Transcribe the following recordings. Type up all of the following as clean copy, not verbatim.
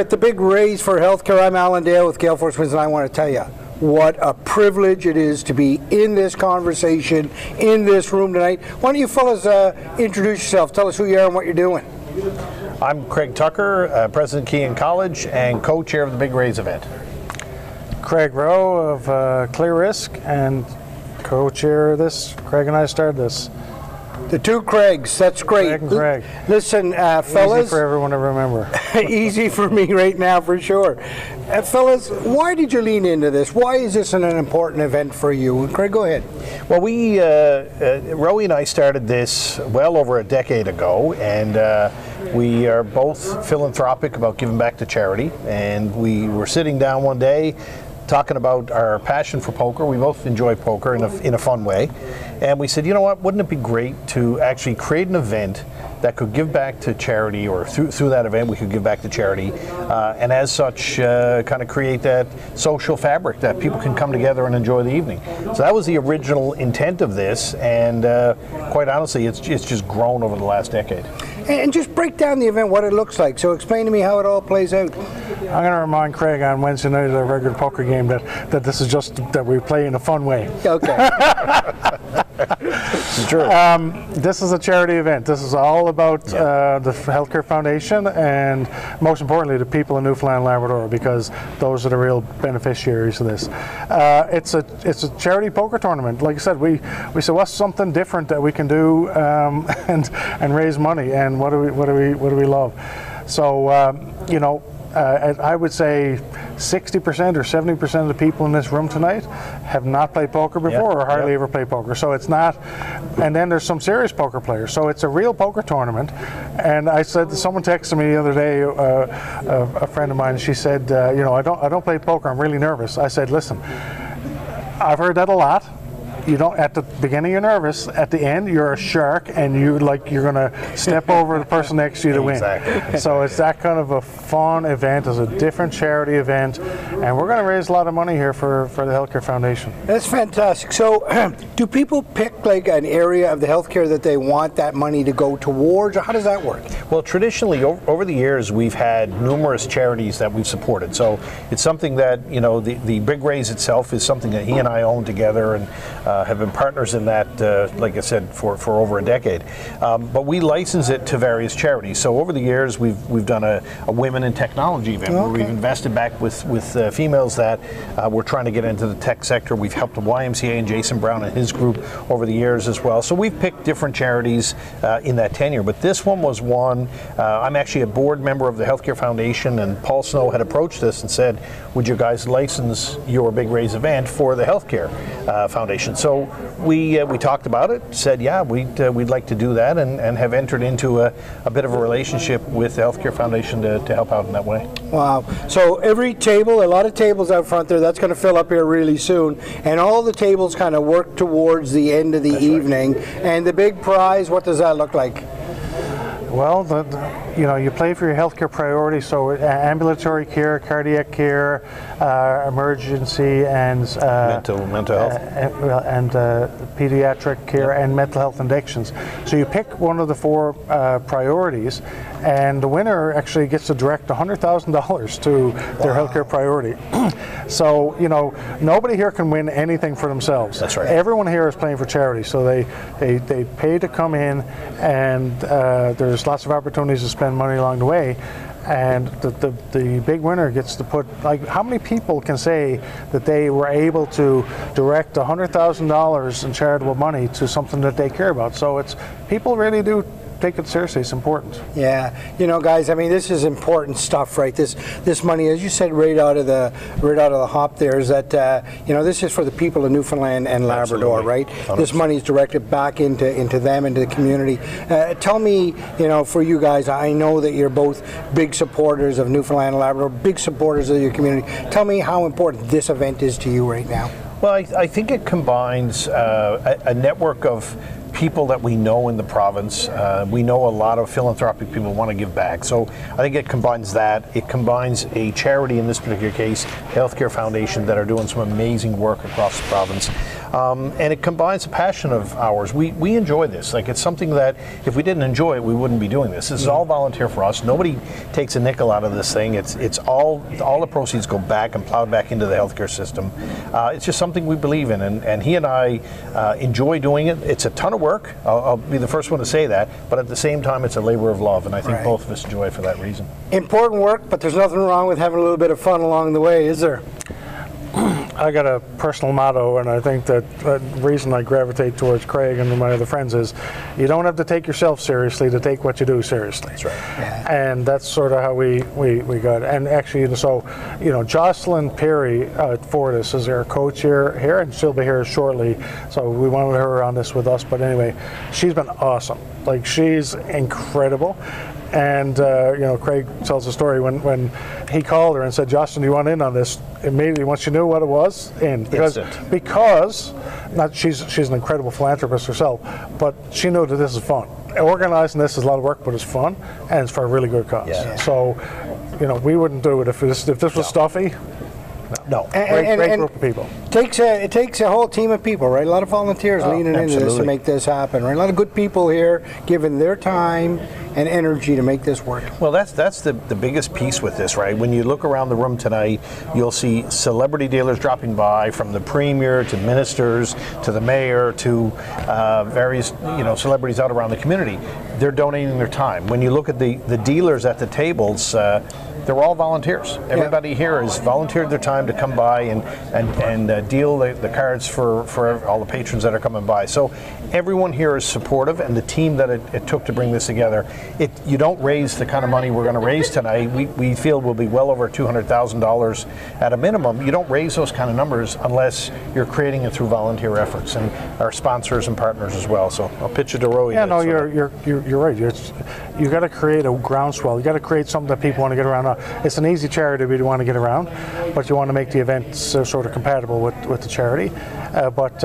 at the big Raise for Healthcare. I'm Alan Dale with Gale Force Wins, and I want to tell you what a privilege it is to be in this conversation, in this room tonight. Why don't you fellas introduce yourself, tell us who you are and what you're doing. I'm Craig Tucker, President Kean College and co-chair of the Big Raise event. Craig Rowe of Clear Risk and co-chair of this. Craig and I started this. The two Craigs, that's great. Craig and Craig. Listen, fellas. Easy for everyone to remember. Easy for me right now, for sure. Fellas, why did you lean into this? Why is this an important event for you? Craig, go ahead. Well, Rowe and I started this well over a decade ago, and we are both philanthropic about giving back to charity. And we were sitting down one day talking about our passion for poker. We both enjoy poker in a fun way. And we said, you know what, wouldn't it be great to actually create an event that could give back to charity, or through that event we could give back to charity, and as such kind of create that social fabric that people can come together and enjoy the evening. So that was the original intent of this, and quite honestly it's just grown over the last decade. And just break down the event, what it looks like. So explain to me how it all plays out. I'm going to remind Craig on Wednesday night at our regular poker game that this is just that we play in a fun way. Okay. It's true. This is a charity event. This is all about the Healthcare Foundation and, most importantly, the people in Newfoundland and Labrador, because those are the real beneficiaries of this. It's a charity poker tournament. Like I said, we said, what's something different that we can do and raise money, and what do we love? So you know, I would say 60% or 70% of the people in this room tonight have not played poker before, or hardly ever played poker. So it's not, and then there's some serious poker players. So it's a real poker tournament. And I said, someone texted me the other day, a friend of mine, she said, you know, I don't play poker, I'm really nervous. I said, listen, I've heard that a lot. You don't, at the beginning you're nervous, at the end you're a shark and you're going to step over the person next to you to win. Exactly. So it's that kind of a fun event. It's a different charity event, and we're going to raise a lot of money here for the Healthcare Foundation. That's fantastic. So do people pick like an area of the healthcare that they want that money to go towards, or how does that work? Well, traditionally over the years we've had numerous charities that we've supported. So it's something that, you know, the Big Raise itself is something that he and I own together, and have been partners in that, like I said, for over a decade. But we license it to various charities. So over the years, we've done a women in technology event where we've invested back with females that were trying to get into the tech sector. We've helped the YMCA and Jason Brown and his group over the years as well. So we've picked different charities in that tenure. But this one was one. I'm actually a board member of the Healthcare Foundation, and Paul Snow had approached us and said, would you guys license your Big Raise event for the Healthcare Foundation? So we talked about it, said, yeah, we'd like to do that, and have entered into a bit of a relationship with the Healthcare Foundation to help out in that way. Wow. So every table, a lot of tables out front there, that's going to fill up here really soon, and all the tables kind of work towards the end of the evening. Right. And the big prize, what does that look like? Well, you know, you play for your healthcare priorities, so ambulatory care, cardiac care, emergency, and mental health, and pediatric care, and mental health addictions. So you pick one of the four priorities, and the winner actually gets to direct $100,000 to their healthcare priority. So, you know, nobody here can win anything for themselves. That's right. Everyone here is playing for charity, so they pay to come in, and there's lots of opportunities to spend money along the way. And the big winner gets to put, like, how many people can say that they were able to direct $100,000 in charitable money to something that they care about? So it's, people really do take it seriously. It's important. Yeah, you know, guys, I mean, this is important stuff, right? This money, as you said, right out of the hop there, is that you know, this is for the people of Newfoundland and Labrador. Absolutely. Right? 100%. This money is directed back into them, into the community. Tell me, you know, for you guys, I know that you're both big supporters of Newfoundland and Labrador, big supporters of your community. Tell me how important this event is to you right now. Well, I think it combines a network of people that we know in the province. We know a lot of philanthropic people who want to give back. So I think it combines that. It combines a charity, in this particular case, Healthcare Foundation, that are doing some amazing work across the province. And it combines a passion of ours. We enjoy this. Like, it's something that if we didn't enjoy it, we wouldn't be doing this. This is all volunteer for us. Nobody takes a nickel out of this thing. It's all the proceeds go back and plowed back into the healthcare system. It's just something we believe in, and he and I enjoy doing it. It's a ton of work. I'll be the first one to say that, but at the same time, it's a labor of love, and I think both of us enjoy it for that reason. Important work, but there's nothing wrong with having a little bit of fun along the way, is there? I got a personal motto, and I think that the reason I gravitate towards Craig and my other friends is you don't have to take yourself seriously to take what you do seriously. That's right. Yeah. And that's sort of how we got it. And actually, so, Jocelyn Perry at Fortis is our coach here, and she'll be here shortly. So we wanted her on this with us. But anyway, she's been awesome. Like, she's incredible. And Craig tells the story when he called her and said, "Jocelyn, do you want in on this?" Immediately, once she knew what it was, in because not she's an incredible philanthropist herself, but she knew that this is fun. Organizing this is a lot of work, but it's fun, and it's for a really good cause. Yeah. So, we wouldn't do it if this was stuffy. No, great group of people. It takes a whole team of people, right? A lot of volunteers leaning into this to make this happen, right? A lot of good people here giving their time and energy to make this work. Well, that's the biggest piece with this, right? When you look around the room tonight, you'll see celebrity dealers dropping by, from the premier to ministers to the mayor to various celebrities out around the community. They're donating their time. When you look at the dealers at the tables, they're all volunteers. Everybody here has volunteered their time to come by and deal the cards for all the patrons that are coming by. So everyone here is supportive, and the team that it took to bring this together. You don't raise the kind of money we're going to raise tonight. We feel will be well over $200,000 at a minimum. You don't raise those kind of numbers unless you're creating it through volunteer efforts and our sponsors and partners as well. So I'll pitch it to Rowe. Yeah, no, you're right. You got to create a groundswell. You got to create something that people want to get around. It's an easy charity we want to get around, but you want to make the event sort of compatible with the charity. But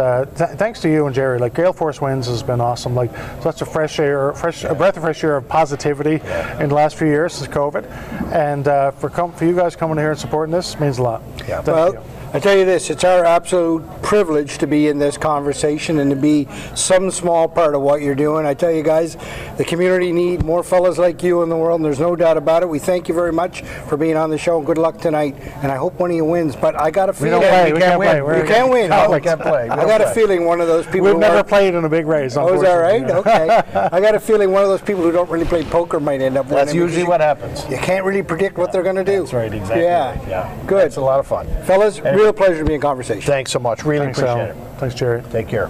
thanks to you and Jerry, like Gale Force Wins has been awesome. Like, that's a a breath of fresh air of positivity in the last few years since COVID. And for you guys coming here and supporting this means a lot. Yeah. Well, I tell you this, it's our absolute privilege to be in this conversation and to be some small part of what you're doing. I tell you guys, the community need more fellas like you in the world, and there's no doubt about it. We thank you very much for being on the show. Good luck tonight, and I hope one of you wins. But I got a feeling we can't win. You can't win. We can't play. I got a feeling one of those people. We've never played in a big race. Oh, is that right? Okay. I got a feeling one of those people who don't really play poker might end up winning. That's usually what happens. You can't really predict what they're going to do. That's right, exactly. Yeah. Right. Yeah. Good. It's a lot of fun. Fellas, real pleasure to be in conversation. Thanks so much. Really appreciate it. Thanks, Jerry. Take care.